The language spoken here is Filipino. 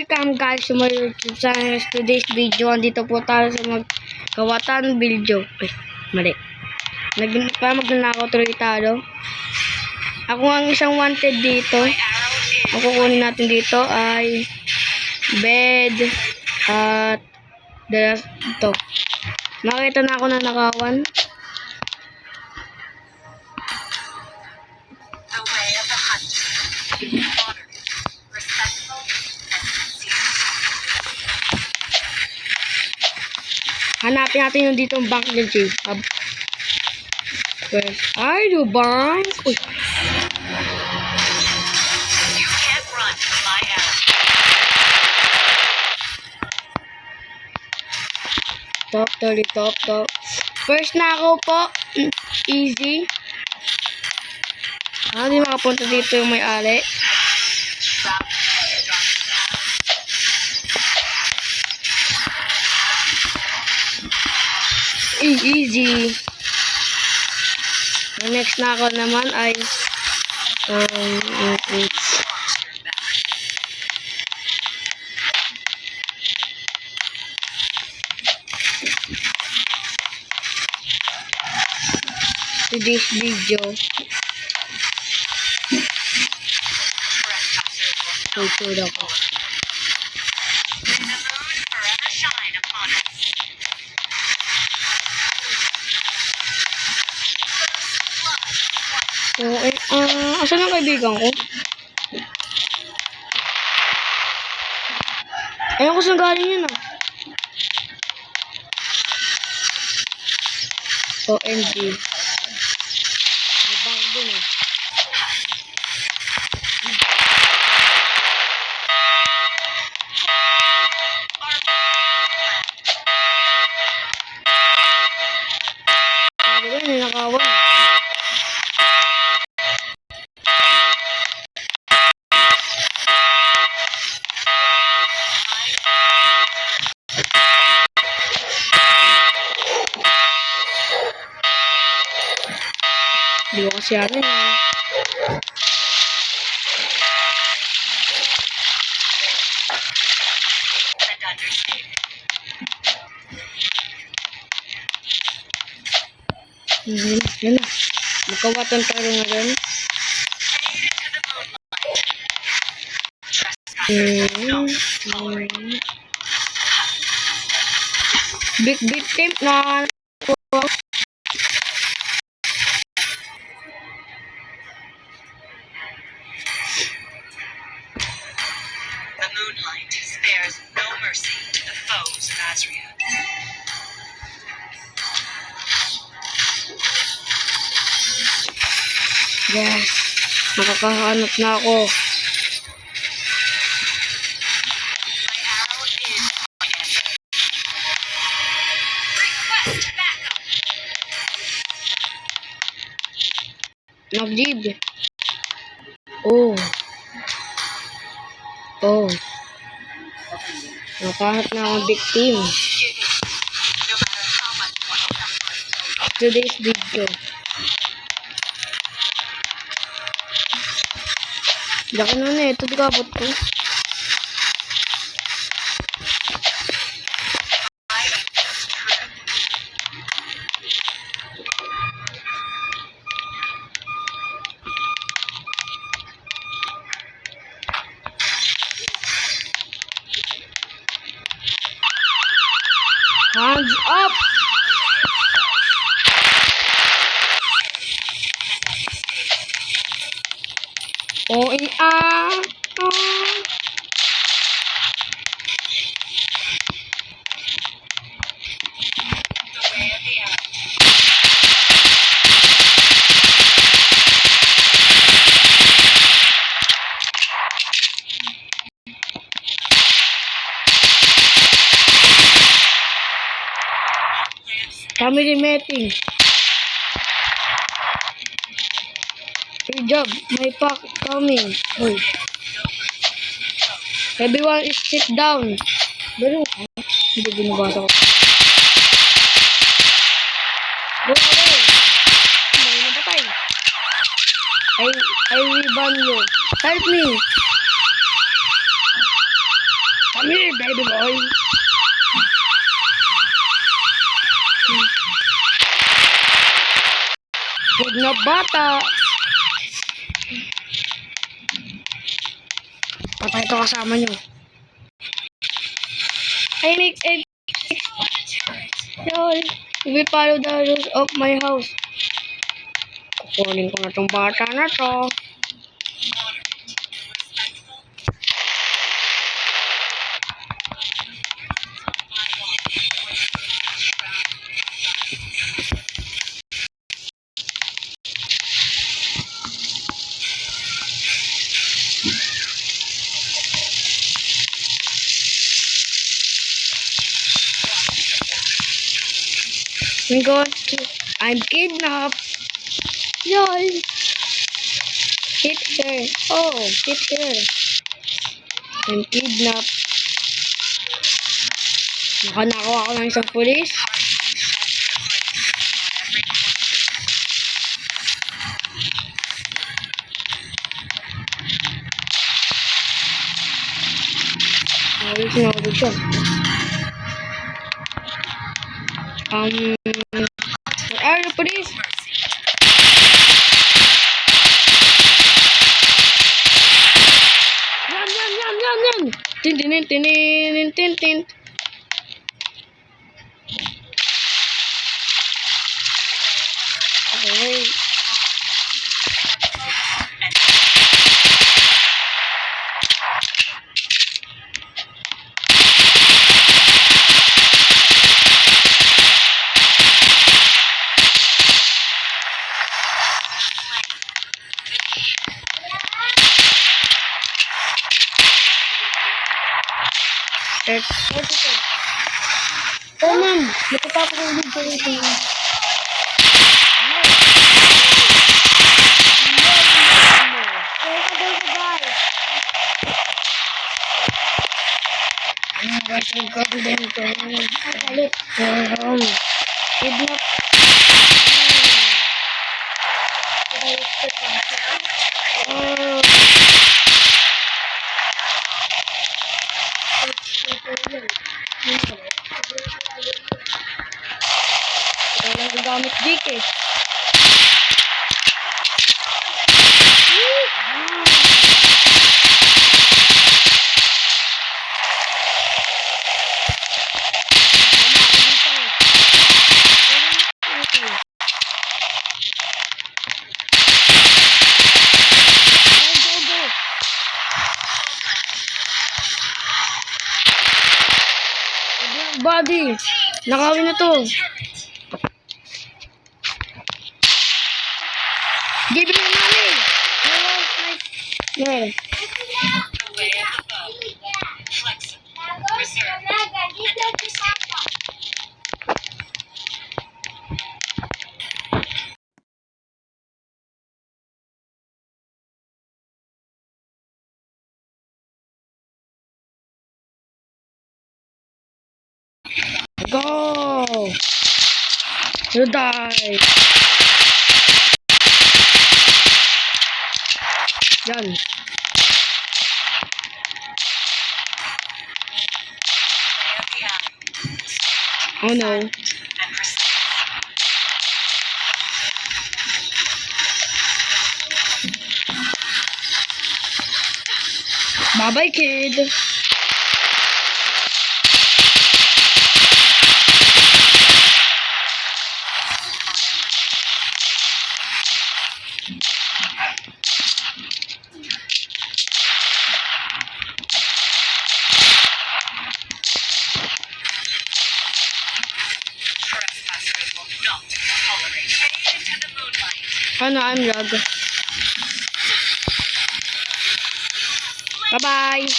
Welcome guys to my YouTube channel. Today's video, andito po tayo sa magkawatan video. Mali. Magnanakaw tuloy tayo. Ako ang isang wanted dito. Ang kukunin natin dito ay bed at ito. Makita na ako na nakawan. Hanapin natin yung dito ang bank ng Jacob. Ay, yung bank. Uy. Top. First na ako po. Easy. Hindi makapunta dito yung may-ari. Easy. The next na ako naman ay today's video. Ito ako. Asan ang kaibigan ko? Ayun ko saan galing yun OMG. May bank dun Nakawan. Di ko kasi ano Yan na. Magkawatan tayo ngayon. Big tip na The moonlight spares no mercy to the foes of Azria. Yes. Makakahanap na ako. Nag-jib. Oh. Nakahanap na akong victim. Today's video. Laki na ito. Di ka abot ko. Hands up! Family meeting. Good job. My pack coming. Oh. Everyone is sit down. Pero, hindi binabasa ko. Go away. May napatay. I will ban you. Help me. baby boy. Good na bata. Patay ito kasama nyo. I make a... Lol. If we follow the rules of my house. Kukunin ko na tong bata na to. I'm kidnapped. Lol. Hit her. Oh, hit her. I'm kidnapped. Nakanakaw ako ng isang pulis. Ayos na ako dito. Where are the police? Yan. Tin. Okay. Oh, ma'am. Natatapos ko dito. Kidnap. Walang gagamit dik eh. Body, nakawin na to. Give me money. Yeah. The way of the bow. Flexible. Reserve. Go. You die. Yan. Oh no. And proceed. Bye-bye, kid. Trespassers will not be tolerated. Fade into the moonlight. Ano, I'm log. Bye-bye.